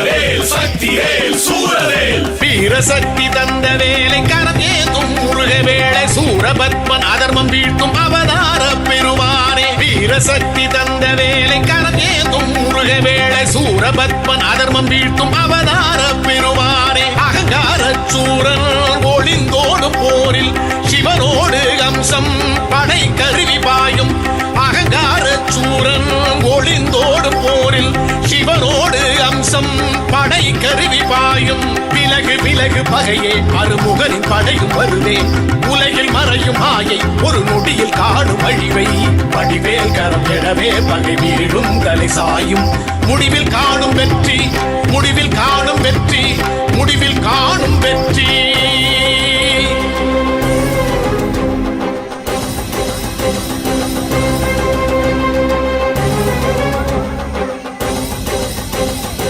வீரவேல் சக்திவேல் சூரவேல் வீரசக்தி தந்த வேலை கரந்தேந்தும் முருக வேளை சூரபத்மன் அதர்மம் வீழ்த்தும் அவதார பெருமானே வீரசக்தி தந்த வேலை கரந்தேந்தும் முருக வேளை சூரபத்மன் அதர்மம் வீழ்த்தும் அவதார பெருமானே அகங்கார சூரன் ஒளிந்தோடு போரில் சிவனோடு அம்சம் படை கருவி பாயும் அகங்கார சூரன் ஒளிந்தோடு போரில் சிவனோடு அம்சம் படை கருவி பாயும் விலகு விலகு பகையே அருமுகனின் படையும் வருவே உலகில் மறையும் மாயை ஒரு நொடியில் காணும் அழிவை வடிவேல் கரம் எழவே பகை வீழும் தலை சாயும் முடிவில் காணும் வெற்றி